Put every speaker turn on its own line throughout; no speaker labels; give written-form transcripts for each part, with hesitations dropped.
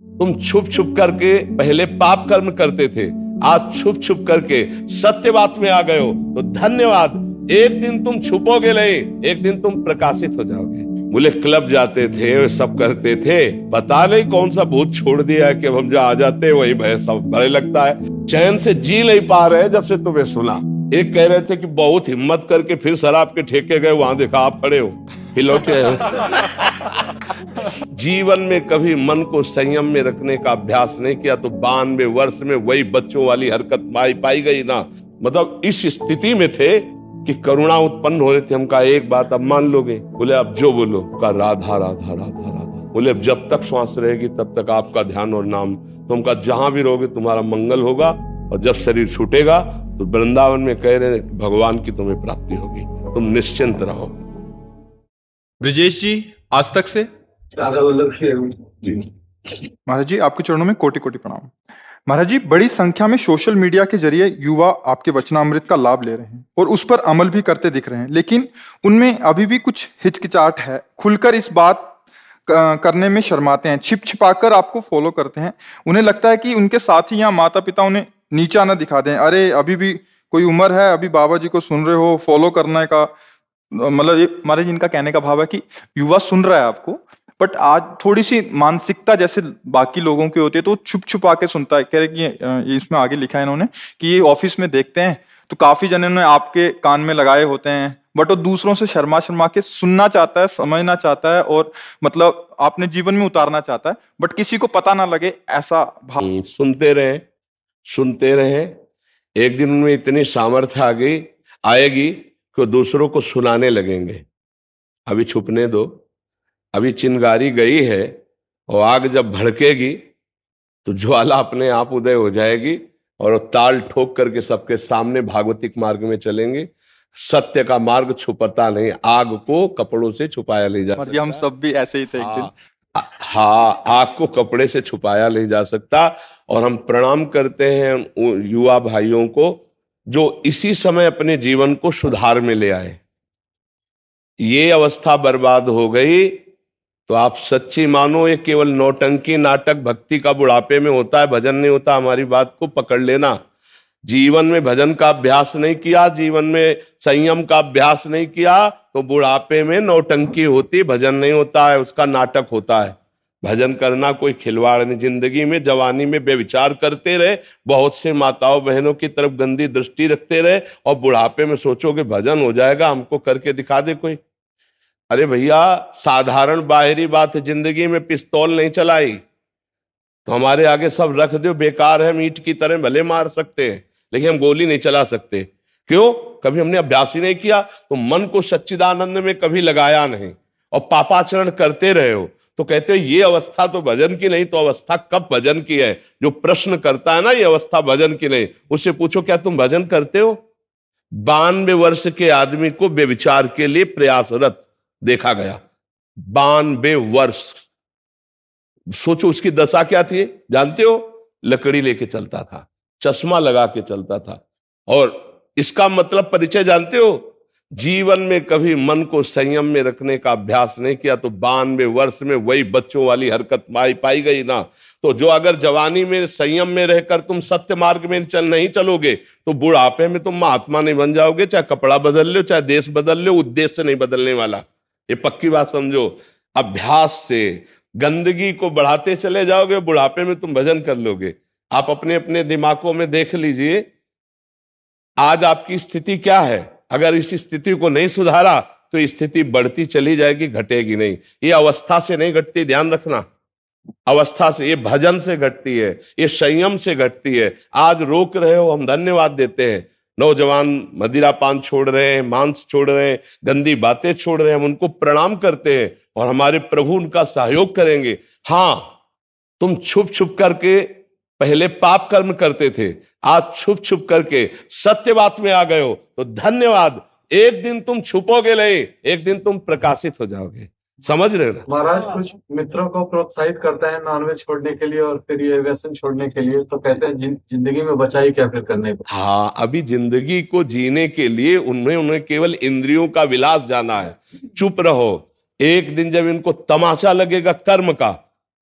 तुम छुप छुप करके पहले पाप कर्म करते थे, आज छुप छुप करके सत्य बात में आ गए हो, तो धन्यवाद। एक दिन तुम छुपोगे नहीं, एक दिन तुम प्रकाशित हो जाओगे। बोले क्लब जाते थे, सब करते थे, पता नहीं कौन सा भूत छोड़ दिया है कि हम जो आ जाते हैं वही भय सब भय लगता है। चैन से जी नहीं पा रहे जब से तुम्हें सुना। एक कह रहे थे कि बहुत हिम्मत करके फिर शराब के ठेके गए, वहां देखा आप खड़े हो, फिर लौटे जीवन में कभी मन को संयम में रखने का अभ्यास नहीं किया तो 92 वर्ष में वही बच्चों वाली हरकत पाई गई ना। मतलब इस स्थिति में थे कि करुणा उत्पन्न हो रही थी। हम कहा एक बात अब मान लोगे? बोले अब जो बोलो। कहा राधा राधा राधा राधा। बोले अब जब तक श्वास रहेगी तब तक आपका ध्यान और नाम। तो हम कहा जहां भी रहोगे तुम्हारा मंगल होगा, और जब शरीर छूटेगा तो वृंदावन में कह रहे हैं भगवान की तुम्हें प्राप्ति होगी, तुम निश्चिंत रहो।
ब्रिजेश जी, आज तक से
जी
महाराज जी, आपके चरणों में कोटि कोटि प्रणाम। महाराज जी, बड़ी संख्या में सोशल मीडिया के जरिए युवा आपके वचनामृत का लाभ ले रहे हैं और उस पर अमल भी करते दिख रहे हैं, लेकिन उनमें अभी भी कुछ हिचकिचाहट है, खुलकर इस बात करने में शर्माते हैं, छिप छिपाकर आपको फॉलो करते हैं। उन्हें लगता है कि उनके साथी या माता पिता उन्हें नीचा ना दिखा दें। अरे अभी भी कोई उम्र है, अभी बाबा जी को सुन रहे हो, फॉलो करने का मतलब ये महाराज इनका कहने का भाव है कि युवा सुन रहा है आपको, बट आज थोड़ी सी मानसिकता जैसे बाकी लोगों की होती है तो छुप छुपा के सुनता है। कह रहे कि ये इसमें आगे लिखा है इन्होंने कि ये ऑफिस में देखते हैं तो काफी जने ने आपके कान में लगाए होते हैं, बट वो दूसरों से शर्मा शर्मा के सुनना चाहता है, समझना चाहता है और मतलब आपने जीवन में उतारना चाहता है, बट किसी को पता ना लगे, ऐसा भाव।
सुनते रहे। एक दिन उनमें इतनी सामर्थ्य आएगी कि दूसरों को सुनाने लगेंगे। अभी छुपने दो, अभी चिंगारी गई है और आग जब भड़केगी तो ज्वाला अपने आप उदय हो जाएगी और ताल ठोक करके सबके सामने भागवतिक मार्ग में चलेंगे। सत्य का मार्ग छुपता नहीं, आग को कपड़ों से छुपाया नहीं जा सकता।
हम सब भी ऐसे ही थे एक दिन।
हाँ, आग को कपड़े से छुपाया नहीं जा सकता। और हम प्रणाम करते हैं युवा भाइयों को जो इसी समय अपने जीवन को सुधार में ले आए। ये अवस्था बर्बाद हो गई तो आप सच्ची मानो ये केवल नौटंकी नाटक भक्ति का बुढ़ापे में होता है, भजन नहीं होता। हमारी बात को पकड़ लेना। जीवन में भजन का अभ्यास नहीं किया, जीवन में संयम का अभ्यास नहीं किया तो बुढ़ापे में नौटंकी होती, भजन नहीं होता है, उसका नाटक होता है। भजन करना कोई खिलवाड़ नहीं। जिंदगी में जवानी में बेविचार करते रहे, बहुत से माताओं बहनों की तरफ गंदी दृष्टि रखते रहे और बुढ़ापे में सोचोगे भजन हो जाएगा, हमको करके दिखा दे कोई। अरे भैया, साधारण बाहरी बात है, जिंदगी में पिस्तौल नहीं चलाई तो हमारे आगे सब रख दो, बेकार है, मीट की तरह भले मार सकते हैं लेकिन हम गोली नहीं चला सकते। क्यों? कभी हमने अभ्यास ही नहीं किया, तो मन को सच्चिदानंद में कभी लगाया नहीं और पापाचरण करते रहे हो। तो कहते हो ये अवस्था तो भजन की नहीं, तो अवस्था कब भजन की है? जो प्रश्न करता है ना ये अवस्था भजन की नहीं, उससे पूछो क्या तुम भजन करते हो? 92 वर्ष के आदमी को बेविचार के लिए प्रयासरत देखा गया। 92 वर्ष। सोचो उसकी दशा क्या थी, जानते हो? लकड़ी लेके चलता था, चश्मा लगा के चलता था। और इसका मतलब परिचय जानते हो? जीवन में कभी मन को संयम में रखने का अभ्यास नहीं किया तो 92 वर्ष में वही बच्चों वाली हरकत पाई गई ना। तो जो अगर जवानी में संयम में रहकर तुम सत्य मार्ग में नहीं चलोगे तो बुढ़ापे में तुम महात्मा नहीं बन जाओगे। चाहे कपड़ा बदल लो, चाहे देश बदल लो, उद्देश्य नहीं बदलने वाला। ये पक्की बात समझो। अभ्यास से गंदगी को बढ़ाते चले जाओगे, बुढ़ापे में तुम भजन कर लोगे। आप अपने अपने दिमागों में देख लीजिए आज आपकी स्थिति क्या है। अगर इस स्थिति को नहीं सुधारा तो स्थिति बढ़ती चली जाएगी, घटेगी नहीं। ये अवस्था से नहीं घटती, ध्यान रखना। अवस्था से, ये भजन से घटती है, ये संयम से घटती है। आज रोक रहे हो, हम धन्यवाद देते हैं। नौजवान मदिरा पान छोड़ रहे हैं, मांस छोड़ रहे हैं, गंदी बातें छोड़ रहे हैं, हम उनको प्रणाम करते हैं और हमारे प्रभु उनका सहयोग करेंगे। हाँ, तुम छुप छुप करके पहले पाप कर्म करते थे, आज छुप छुप करके सत्य बात में आ गए हो, तो धन्यवाद। एक दिन तुम छुपोगे नहीं, एक दिन तुम प्रकाशित हो जाओगे। समझ रहे ना?
महाराज कुछ मित्रों को प्रोत्साहित करता है नॉनवेज छोड़ने के लिए और फिर ये व्यसन छोड़ने के लिए, तो कहते हैं जिंदगी में बचा ही क्या फिर करने को।
हाँ, अभी जिंदगी को जीने के लिए उन्हें केवल इंद्रियों का विलास जाना है। चुप रहो। एक दिन जब इनको तमाशा लगेगा कर्म का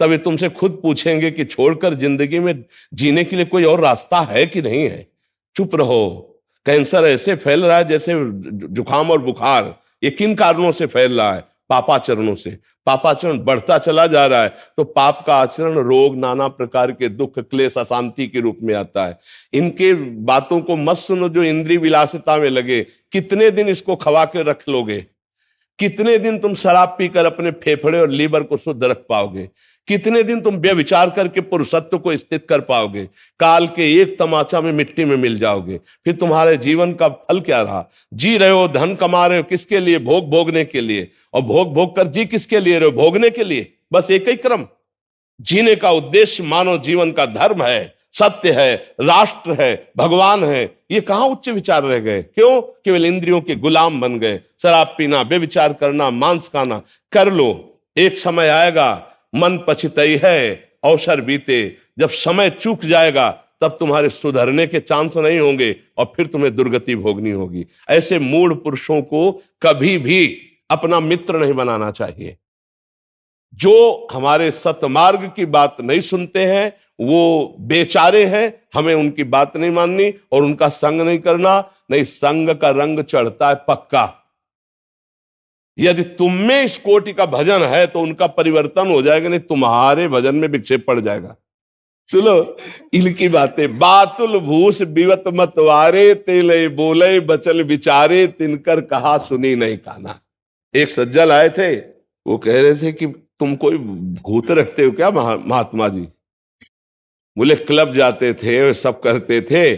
तब ये तुमसे खुद पूछेंगे कि छोड़कर जिंदगी में जीने के लिए कोई और रास्ता है कि नहीं है। चुप रहो। कैंसर ऐसे फैल रहा है जैसे जुकाम और बुखार। ये किन कारणों से फैल रहा है? पापाचरणों से। पापाचरण बढ़ता चला जा रहा है तो पाप का आचरण रोग, नाना प्रकार के दुख, क्लेश, अशांति के रूप में आता है। इनके बातों को मत सुनो जो इंद्रिय विलासिता में लगे। कितने दिन इसको खवा के रख लोगे? कितने दिन तुम शराब पीकर अपने फेफड़े और लीवर को शुद्ध रख पाओगे? कितने दिन तुम व्यभिचार करके पुरुषत्व को स्थित कर पाओगे? काल के एक तमाचा में मिट्टी में मिल जाओगे। फिर तुम्हारे जीवन का फल क्या रहा? जी रहे हो, धन कमा रहे हो, किसके लिए? भोग भोगने के लिए। और भोग भोग कर जी किसके लिए रहे हो? भोगने के लिए। बस एक ही क्रम। जीने का उद्देश्य मानव जीवन का धर्म है, सत्य है, राष्ट्र है, भगवान है। ये कहां उच्च विचार रह गए? क्यों? केवल इंद्रियों के गुलाम बन गए। शराब पीना, व्यभिचार करना, मांस खाना कर लो। एक समय आएगा, मन पछतई है, अवसर बीते। जब समय चूक जाएगा तब तुम्हारे सुधरने के चांस नहीं होंगे और फिर तुम्हें दुर्गति भोगनी होगी। ऐसे मूढ़ पुरुषों को कभी भी अपना मित्र नहीं बनाना चाहिए। जो हमारे सतमार्ग की बात नहीं सुनते हैं वो बेचारे हैं। हमें उनकी बात नहीं माननी और उनका संग नहीं करना। नहीं, संग का रंग चढ़ता है पक्का। यदि तुम में इस कोटि का भजन है तो उनका परिवर्तन हो जाएगा, नहीं तुम्हारे भजन में विक्षेप पड़ जाएगा। सुनो इनकी बातें। बातुल भूस बिवत मतवारे, तेले बोले बचल विचारे, तिनकर कहा सुनी नहीं काना। एक सज्जन आए थे, वो कह रहे थे कि तुम कोई भूत रखते हो क्या महात्मा जी? बोले क्लब जाते थे, सब करते थे,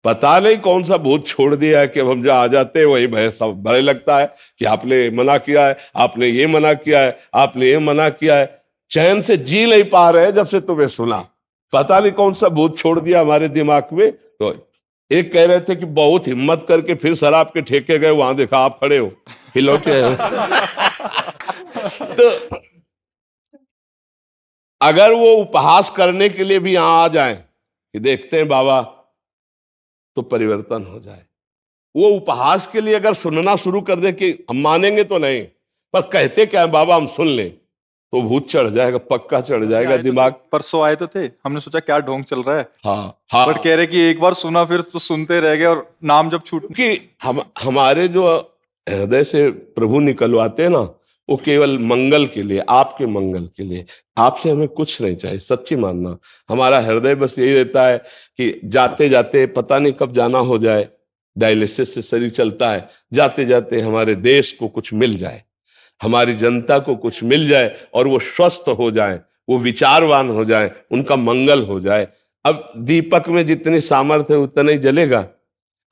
पता नहीं कौन सा भूत छोड़ दिया है कि अब हम जहाँ आ जाते हैं वही भय सब भय लगता है कि आपने मना किया है, आपने ये मना किया है, आपने ये मना किया है। चैन से जी नहीं पा रहे जब से तुम्हें सुना। पता नहीं कौन सा भूत छोड़ दिया हमारे दिमाग में। तो एक कह रहे थे कि बहुत हिम्मत करके फिर शराब के ठेके गए, वहां देखा आप खड़े हो, फिर लौटे। तो अगर वो उपहास करने के लिए भी यहां आ जाए कि देखते हैं बाबा, तो परिवर्तन हो जाए। वो उपहास के लिए अगर सुनना शुरू कर दे कि हम मानेंगे तो नहीं, पर कहते क्या है बाबा हम सुन लें, तो भूत चढ़ जाएगा, पक्का चढ़ जाएगा दिमाग।
परसों आए तो थे, हमने सोचा क्या ढोंग चल रहा है।
हाँ।
बट कह रहे कि एक बार सुना फिर तो सुनते रह गए और नाम जब छूट
कि हमारे जो हृदय से प्रभु निकलवाते हैं ना, वो केवल मंगल के लिए, आपके मंगल के लिए। आपसे हमें कुछ नहीं चाहिए, सच्ची मानना। हमारा हृदय बस यही रहता है कि जाते जाते पता नहीं कब जाना हो जाए। डायलिसिस से शरीर चलता है, जाते जाते हमारे देश को कुछ मिल जाए, हमारी जनता को कुछ मिल जाए और वो स्वस्थ हो जाए, वो विचारवान हो जाए, उनका मंगल हो जाए। अब दीपक में जितनी सामर्थ्य है उतना ही जलेगा,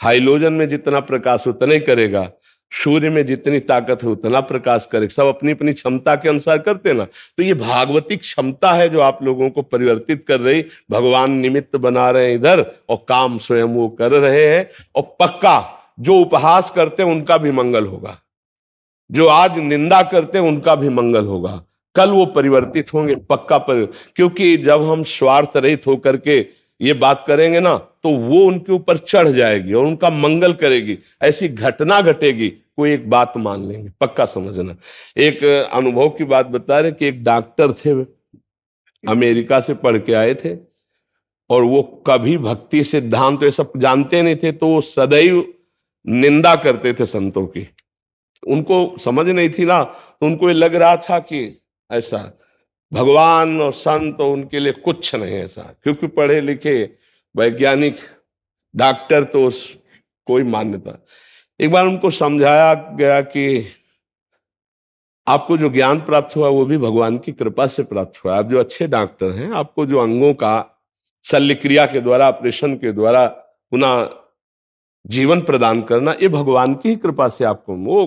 हाइलोजन में जितना प्रकाश उतना ही करेगा, सूर्य में जितनी ताकत है उतना प्रकाश करे। सब अपनी अपनी क्षमता के अनुसार करते ना। तो ये भागवतिक क्षमता है जो आप लोगों को परिवर्तित कर रही। भगवान निमित्त बना रहे हैं इधर और काम स्वयं वो कर रहे हैं। और पक्का जो उपहास करते हैं उनका भी मंगल होगा, जो आज निंदा करते हैं उनका भी मंगल होगा। कल वो परिवर्तित होंगे पक्का। क्योंकि जब हम स्वार्थ रहित होकर के ये बात करेंगे ना तो वो उनके ऊपर चढ़ जाएगी और उनका मंगल करेगी। ऐसी घटना घटेगी, कोई एक बात मान लेंगे, पक्का समझना। एक अनुभव की बात बता रहे कि एक डॉक्टर थे, अमेरिका से पढ़ के आए थे और वो कभी भक्ति सिद्धांत तो ये सब जानते नहीं थे, तो वो सदैव निंदा करते थे संतों की। उनको समझ नहीं थी ना, तो उनको ये लग रहा था कि ऐसा भगवान और संत तो उनके लिए कुछ नहीं ऐसा, क्योंकि पढ़े लिखे वैज्ञानिक डॉक्टर तो कोई मान्यता। एक बार उनको समझाया गया कि आपको जो ज्ञान प्राप्त हुआ वो भी भगवान की कृपा से प्राप्त हुआ। आप जो अच्छे डॉक्टर हैं, आपको जो अंगों का शल्य क्रिया के द्वारा, ऑपरेशन के द्वारा पुनः जीवन प्रदान करना, ये भगवान की ही कृपा से आपको। वो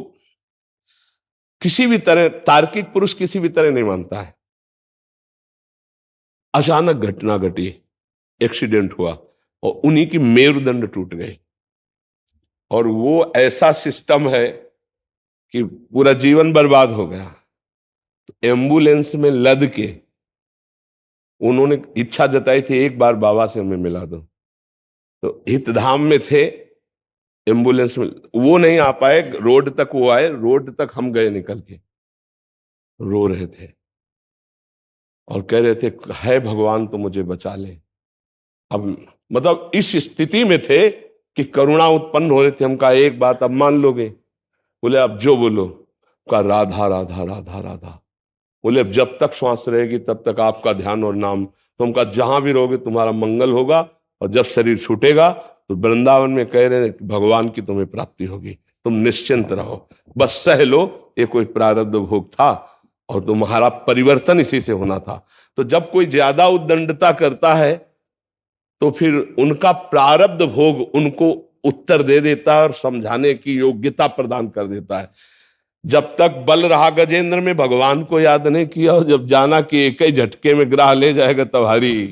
किसी भी तरह, तार्किक पुरुष किसी भी तरह नहीं मानता है। अचानक घटना घटी, एक्सीडेंट हुआ और उन्हीं की मेरुदंड टूट गई। और वो ऐसा सिस्टम है कि पूरा जीवन बर्बाद हो गया। तो एम्बुलेंस में लद के उन्होंने इच्छा जताई थी एक बार बाबा से हमें मिला दो। तो हितधाम में थे, एम्बुलेंस में वो नहीं आ पाए, रोड तक वो आए, रोड तक हम गए निकल के, रो रहे थे। और कह रहे थे है भगवान तो मुझे बचा ले। अब मतलब इस स्थिति में थे कि करुणा उत्पन्न हो रही थी। हम कहा एक बात अब मान लोगे? बोले अब जो बोलो। कहा राधा राधा राधा राधा। बोले अब जब तक श्वास रहेगी तब तक आपका ध्यान और नाम। तो हम कहा जहां भी रहोगे तुम्हारा मंगल होगा, और जब शरीर छूटेगा तो वृंदावन में कह रहे हैं भगवान की तुम्हें प्राप्ति होगी, तुम निश्चिंत रहो, बस सह लो, ये कोई प्रारब्ध भोग था और तुम्हारा परिवर्तन इसी से होना था। तो जब कोई ज्यादा उद्दंडता करता है तो फिर उनका प्रारब्ध भोग उनको उत्तर दे देता है और समझाने की योग्यता प्रदान कर देता है। जब तक बल रहा गजेंद्र में भगवान को याद नहीं किया, और जब जाना कि एक ही झटके में ग्राह ले जाएगा तुम्हारी,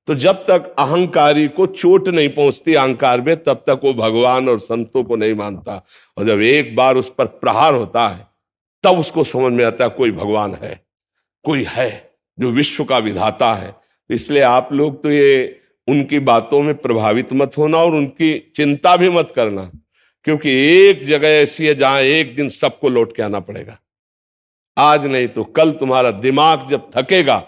तो जब तक अहंकारी को चोट नहीं पहुंचती अहंकार में, तब तक वो भगवान और संतों को नहीं मानता। और जब एक बार उस पर प्रहार होता है तब उसको समझ में आता है कोई भगवान है, कोई है जो विश्व का विधाता है। इसलिए आप लोग तो ये उनकी बातों में प्रभावित मत होना और उनकी चिंता भी मत करना, क्योंकि एक जगह ऐसी है जहां एक दिन सबको लौट के आना पड़ेगा। आज नहीं तो कल तुम्हारा दिमाग जब थकेगा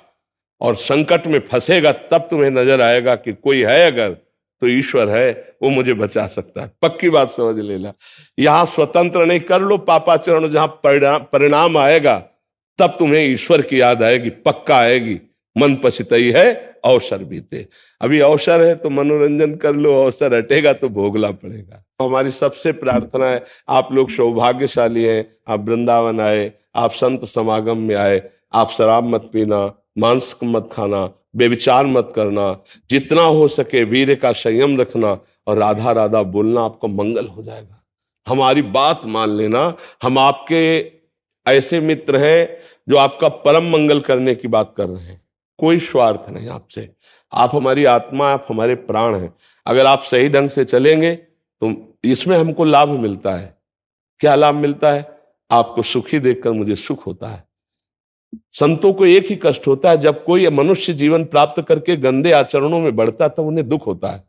और संकट में फंसेगा तब तुम्हें नजर आएगा कि कोई है अगर तो ईश्वर है, वो मुझे बचा सकता है। पक्की बात समझ लेना। यहां स्वतंत्र नहीं, कर लो पापाचरण, जहां परिणाम आएगा तब तुम्हें ईश्वर की याद आएगी, पक्का आएगी। मन पछतई है अवसर बीते। अभी अवसर है तो मनोरंजन कर लो, अवसर हटेगा तो भोगना पड़ेगा। हमारी सबसे प्रार्थना है, आप लोग सौभाग्यशाली हैं, आप वृंदावन आए, आप संत समागम में आए, आप शराब मत पीना, मांस मत खाना, बेविचार मत करना, जितना हो सके वीर का संयम रखना और राधा राधा बोलना, आपको मंगल हो जाएगा। हमारी बात मान लेना, हम आपके ऐसे मित्र हैं जो आपका परम मंगल करने की बात कर रहे हैं। कोई स्वार्थ नहीं आपसे, आप हमारी आत्मा, आप हमारे प्राण हैं। अगर आप सही ढंग से चलेंगे तो इसमें हमको लाभ मिलता है। क्या लाभ मिलता है? आपको सुखी देखकर मुझे सुख होता है। संतों को एक ही कष्ट होता है, जब कोई मनुष्य जीवन प्राप्त करके गंदे आचरणों में बढ़ता है तब उन्हें दुख होता है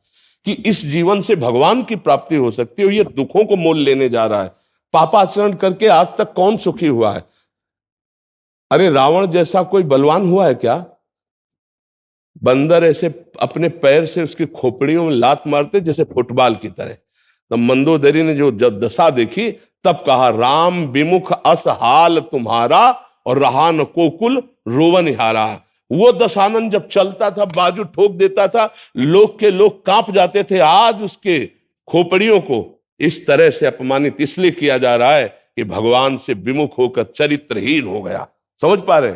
कि इस जीवन से भगवान की प्राप्ति हो सकती है, ये दुखों को मोल लेने जा रहा है। पापाचरण करके आज तक कौन सुखी हुआ है? अरे रावण जैसा कोई बलवान हुआ है क्या? बंदर ऐसे अपने पैर से उसकी खोपड़ियों में लात मारते जैसे फुटबॉल की तरह। तब मंदोदरी ने जो जब दशा देखी तब कहा राम विमुख अस हाल तुम्हारा और रहा न कोकुल रोवन हारा। वो दशानन जब चलता था, बाजू ठोक देता था, लोग के लोग कांप जाते थे। आज उसके खोपड़ियों को इस तरह से अपमानित इसलिए किया जा रहा है कि भगवान से विमुख होकर चरित्रहीन हो गया। समझ पा रहे?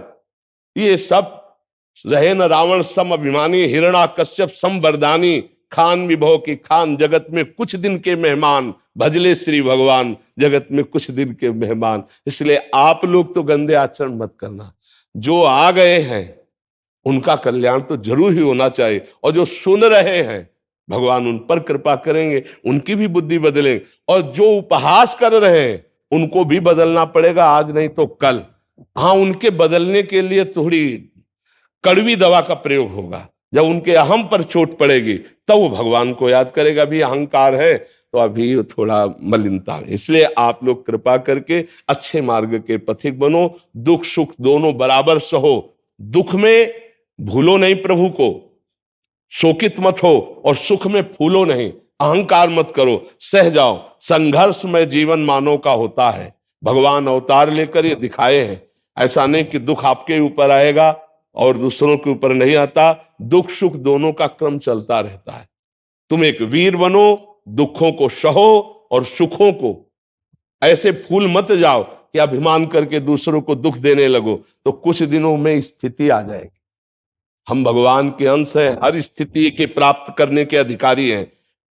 ये सब रहे न रावण सम अभिमानी, हिरणा कश्यप सम वरदानी, खान विभव की खान जगत में कुछ दिन के मेहमान, भजले श्री भगवान जगत में कुछ दिन के मेहमान। इसलिए आप लोग तो गंदे आचरण मत करना। जो आ गए हैं उनका कल्याण तो जरूर ही होना चाहिए, और जो सुन रहे हैं भगवान उन पर कृपा करेंगे, उनकी भी बुद्धि बदलेंगे, और जो उपहास कर रहे हैं उनको भी बदलना पड़ेगा, आज नहीं तो कल। हाँ, उनके बदलने के लिए थोड़ी कड़वी दवा का प्रयोग होगा। जब उनके अहम पर चोट पड़ेगी तब वो भगवान को याद करेगा। भी अहंकार है तो अभी थोड़ा मलिनता है। इसलिए आप लोग कृपा करके अच्छे मार्ग के पथिक बनो, दुख सुख दोनों बराबर सहो। दुख में भूलो नहीं प्रभु को, शोकित मत हो, और सुख में फूलो नहीं, अहंकार मत करो, सह जाओ। संघर्ष में जीवन मानव का होता है, भगवान अवतार लेकर ये दिखाए हैं। ऐसा नहीं कि दुख आपके ऊपर आएगा और दूसरों के ऊपर नहीं आता। दुख सुख दोनों का क्रम चलता रहता है। तुम एक वीर बनो, दुखों को सहो और सुखों को ऐसे फूल मत जाओ कि अभिमान करके दूसरों को दुख देने लगो, तो कुछ दिनों में स्थिति आ जाएगी। हम भगवान के अंश हैं, हर स्थिति के प्राप्त करने के अधिकारी हैं।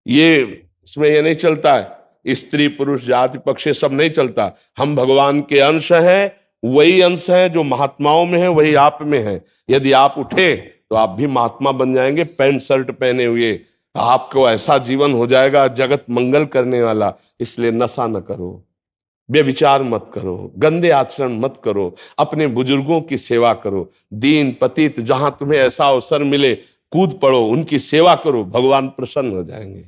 ये इसमें ये नहीं चलता है स्त्री पुरुष जाति पक्ष सब नहीं चलता। हम भगवान के अंश हैं, वही अंश है जो महात्माओं में है वही आप में है। यदि आप उठे तो आप भी महात्मा बन जाएंगे, पैंट शर्ट पहने हुए। आपको ऐसा जीवन हो जाएगा जगत मंगल करने वाला। इसलिए नशा न करो, बेविचार मत करो, गंदे आचरण मत करो, अपने बुजुर्गों की सेवा करो। दीन पतित जहां तुम्हें ऐसा अवसर मिले कूद पड़ो, उनकी सेवा करो, भगवान प्रसन्न हो जाएंगे।